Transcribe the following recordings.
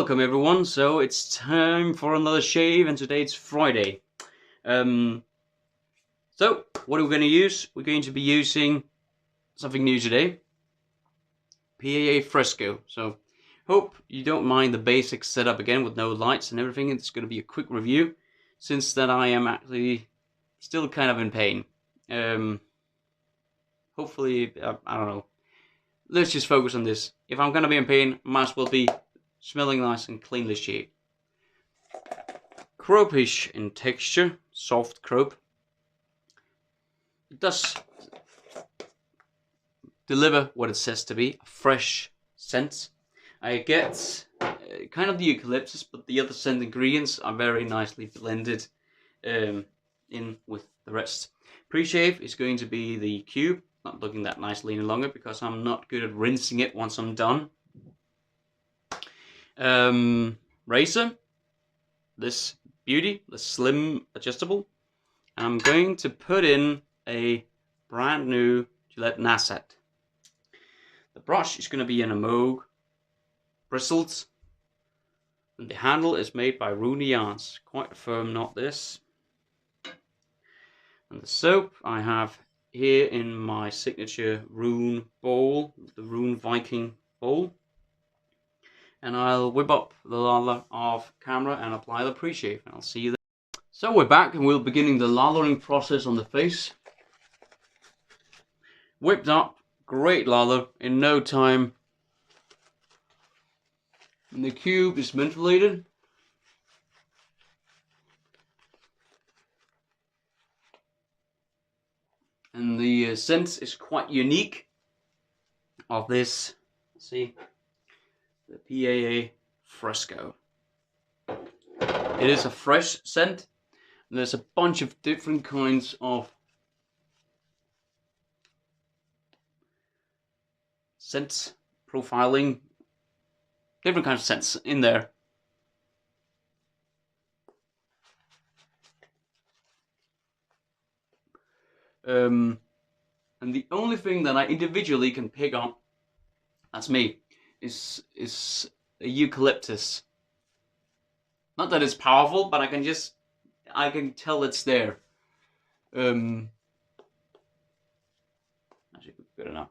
welcome everyone. So it's time for another shave, and today it's Friday. So what are we going to use? We're going to be using something new today. Paa Fresco. So hope you don't mind the basic setup again with no lights and everything. It's going to be a quick review, since that I am actually still kind of in pain. Hopefully, I don't know. Let's just focus on this. If I'm going to be in pain, might as well be smelling nice and cleanly shaved. Cropish in texture, soft crope. It does deliver what it says to be, a fresh scent. I get kind of the eucalyptus, but the other scent ingredients are very nicely blended in with the rest. Pre-shave is going to be the cube, not looking that nicely any longer because I'm not good at rinsing it once I'm done. Razor, this beauty, the slim adjustable. I'm going to put in a brand new Gillette nacet. The brush is going to be in a Moog, bristled, and the handle is made by Rune Jans, quite a firm knot this. And the soap I have here in my signature Rune bowl, the Rune Viking bowl. And I'll whip up the lather off camera and apply the pre-shave, and I'll see you then. So we're back and we're beginning the lathering process on the face. Whipped up, great lather in no time. And the cube is ventilated. And the scent is quite unique of this, see, the Paa Fresco. It is a fresh scent, and there's a bunch of different kinds of scent profiling, different kinds of scents in there. And the only thing that I individually can pick up, that's me, is a eucalyptus. Not that it's powerful, but I can tell it's there. Actually, good enough.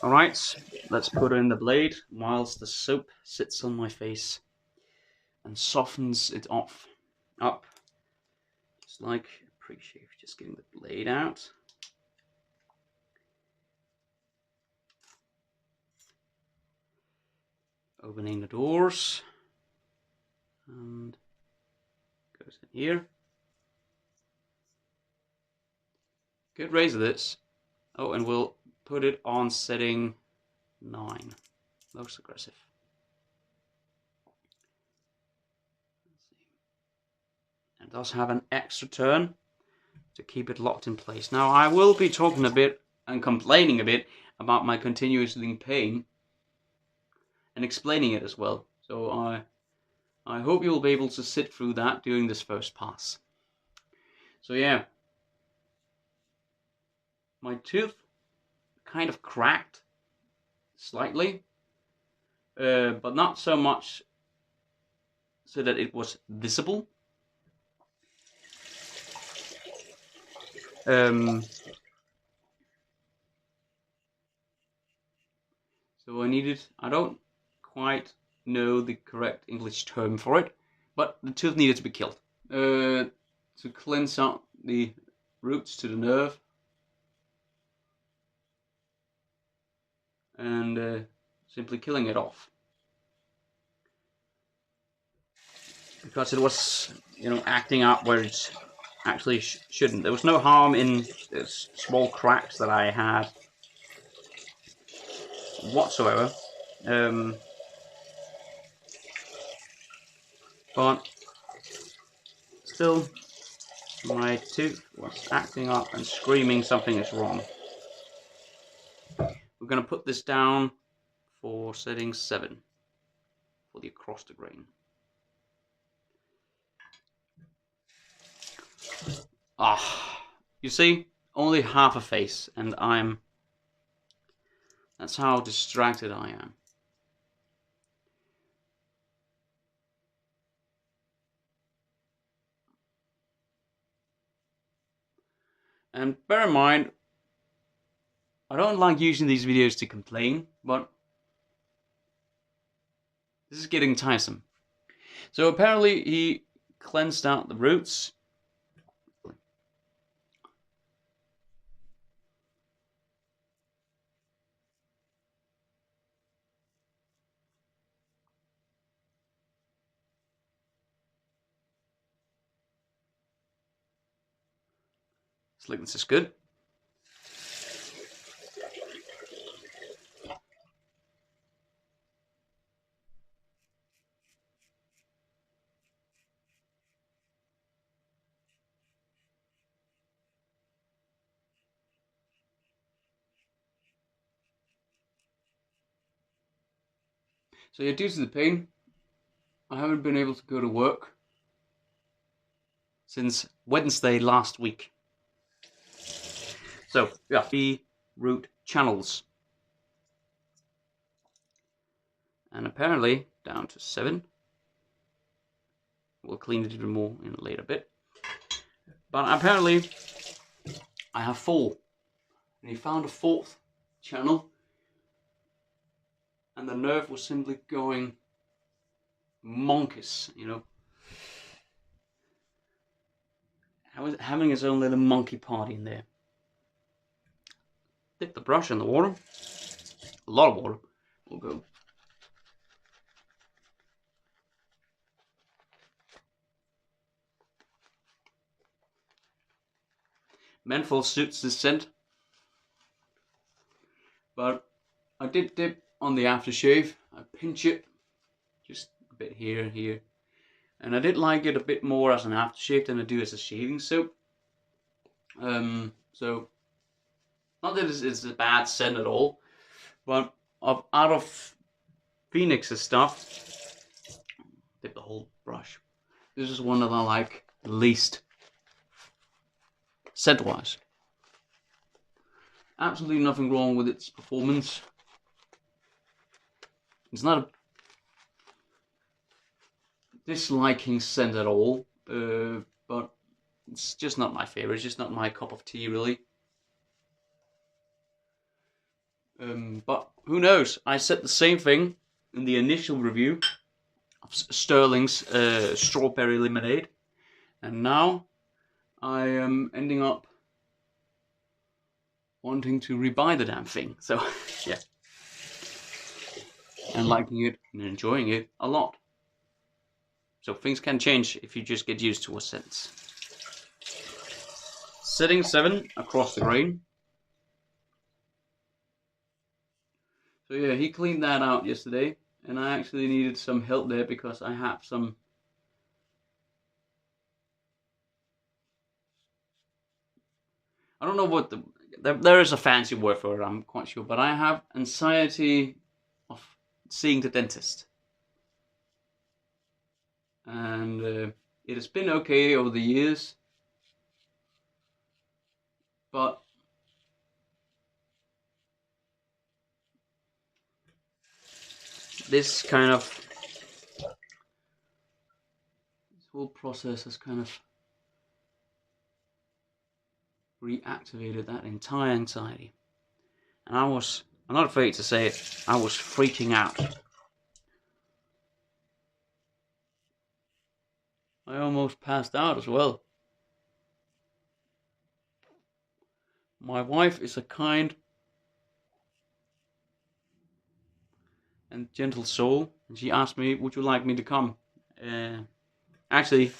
Alright, let's put in the blade whilst the soap sits on my face and softens it up. Just like a pre-shave, just getting the blade out. Opening the doors. And goes in here. Good razor this. Oh, and we'll put it on setting 9. Most aggressive. And it does have an extra turn to keep it locked in place. Now I will be talking a bit and complaining a bit about my continuously pain and explaining it as well. So I hope you'll be able to sit through that during this first pass. So yeah, my tooth kind of cracked slightly, but not so much so that it was visible. So I don't quite know the correct English term for it, but the tooth needed to be killed to cleanse out the roots to the nerve. And simply killing it off, because it was, acting out where it actually shouldn't. There was no harm in the small cracks that I had whatsoever, but still my tooth was acting up and screaming something is wrong. We're going to put this down for setting 7 for the across the grain. You see, only half a face, and that's how distracted I am. And bear in mind, I don't like using these videos to complain, but this is getting tiresome. So apparently he cleansed out the roots. Slickness is good. So yeah, due to the pain, I haven't been able to go to work since Wednesday last week. So yeah, 3 root channels. And apparently down to 7. We'll clean it even more in a later bit. But apparently I have 4. And he found a 4th channel. And the nerve was simply going monkeys, you know. Having his own little monkey party in there. Dip the brush in the water. A lot of water will go. Menthol suits the scent. But I did dip on the aftershave. I pinch it just a bit here and here. And I did like it a bit more as an aftershave than I do as a shaving soap. So, not that it's a bad scent at all, but out of Phoenix's stuff, dip the whole brush. This is one that I like the least, scent-wise. Absolutely nothing wrong with its performance. It's not a disliking scent at all, but it's just not my favorite. It's just not my cup of tea, really. But who knows? I said the same thing in the initial review of Sterling's strawberry lemonade, and now I am ending up wanting to rebuy the damn thing. So yeah, and liking it and enjoying it a lot. So things can change if you just get used to a scent. Setting 7 across the grain. So yeah, he cleaned that out yesterday, and I actually needed some help there because I have some I don't know what there is a fancy word for it, I'm quite sure, but I have anxiety of seeing the dentist. And it has been okay over the years, but this whole process has kind of reactivated that entire anxiety. And I'm not afraid to say it, I was freaking out. I almost passed out as well. My wife is a kind and gentle soul, and she asked me, would you like me to come? Actually,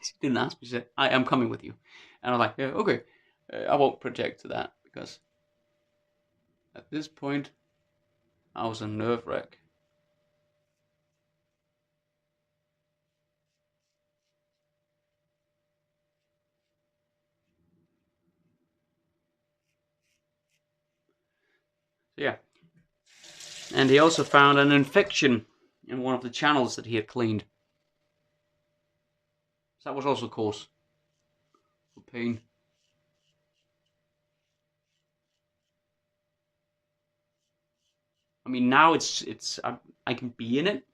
she didn't ask me, she said, I am coming with you. And I'm like, yeah, okay, I won't project to that, because at this point, I was a nerve wreck. So yeah. And he also found an infection in one of the channels that he had cleaned. So that was also cause. pain. I mean, now I can be in it.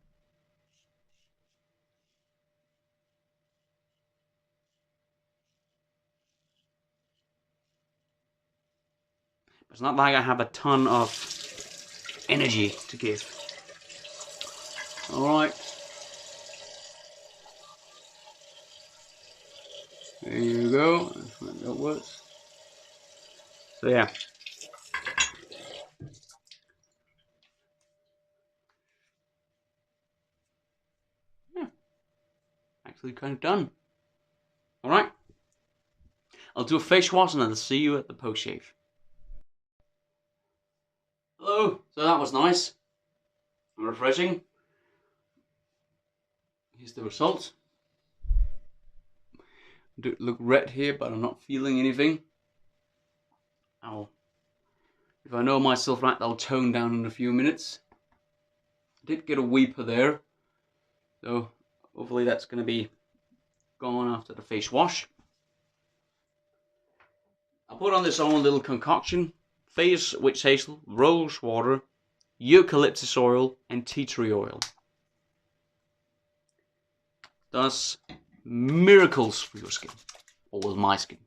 But it's not like I have a ton of energy to give. All right. There you go. That works. So yeah. Actually kind of done. All right. I'll do a face wash and then I'll see you at the post shave. Hello. So that was nice and refreshing. Here's the result. I do look red here, but I'm not feeling anything. If I know myself right, I'll tone down in a few minutes. I did get a weeper there, so hopefully that's going to be gone after the face wash. I put on this own little concoction: face witch hazel, rose water, eucalyptus oil, and tea tree oil. Does miracles for your skin, or with my skin.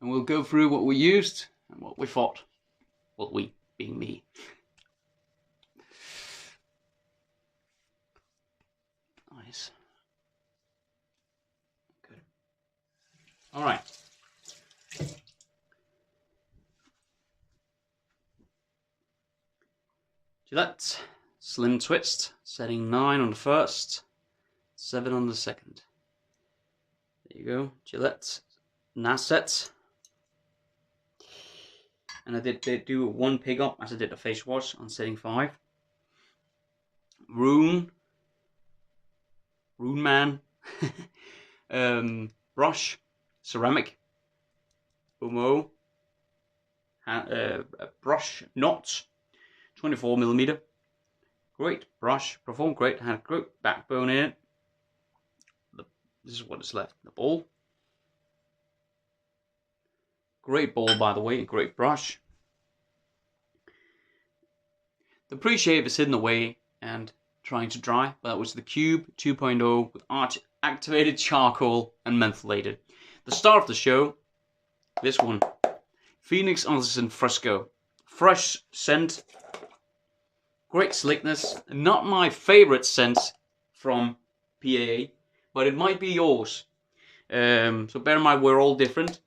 And we'll go through what we used and what we thought. Well, we being me. Nice. Good. All right. Gillette Slim Twist, setting 9 on the first, 7 on the second. There you go. Gillette Nacet. And I did do one pig up as I did a face wash on setting 5. Rune Man brush, ceramic, Umo, brush knots, 24mm. Great brush, performed great, had a great backbone in it. This is what is left, the ball. Great ball, by the way, great brush. The pre-shave is hidden away and trying to dry, but that was the Cube 2.0 with activated charcoal and mentholated. The star of the show, this one, Phoenix Artisan Fresco. Fresh scent, great slickness. Not my favorite scent from PAA, but it might be yours. So bear in mind, we're all different.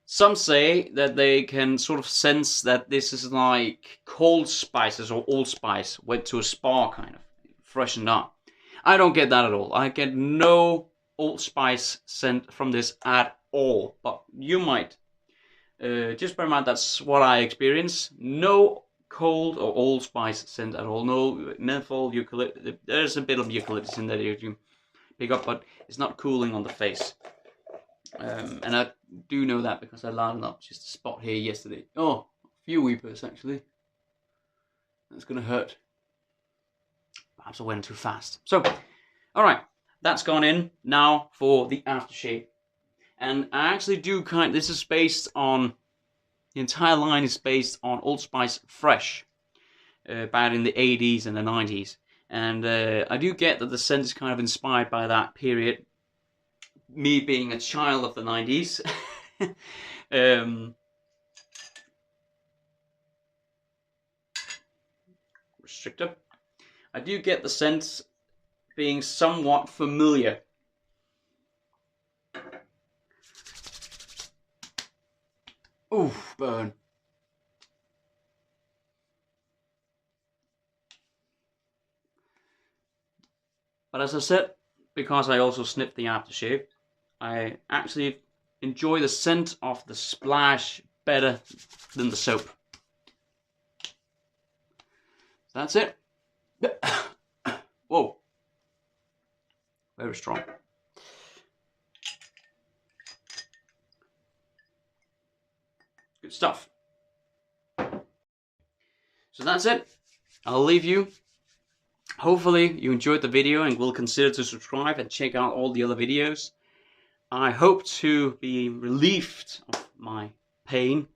Some say that they can sort of sense that this is like cold spices or allspice went to a spa, kind of freshened up. I don't get that at all. I get no allspice scent from this at all, but you might. Just bear in mind, that's what I experience. No cold or allspice scent at all. No menthol, eucalyptus. There's a bit of eucalyptus in there you can pick up, but it's not cooling on the face. And I do know that because I lined up just a spot here yesterday. Oh, a few weepers actually. That's gonna hurt. Perhaps I went too fast. So, alright, that's gone in. Now for the aftershave. And I actually do this is based on, the entire line is based on Old Spice Fresh. Back in the 80s and the 90s. And I do get that the scent is kind of inspired by that period. Me being a child of the 90s. Restrictor. I do get the scent being somewhat familiar. Oof, burn. But as I said, because I also sniffed the aftershave, I actually enjoy the scent of the splash better than the soap. That's it. Whoa. Very strong. Good stuff. So that's it. I'll leave you hopefully you enjoyed the video and will consider to subscribe and check out all the other videos. I hope to be relieved of my pain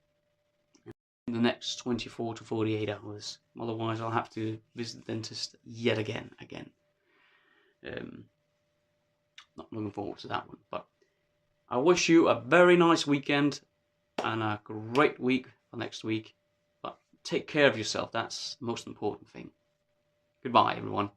in the next 24 to 48 hours. Otherwise, I'll have to visit the dentist yet again. Not looking forward to that one. But I wish you a very nice weekend and a great week for next week. But take care of yourself. That's the most important thing. Goodbye, everyone.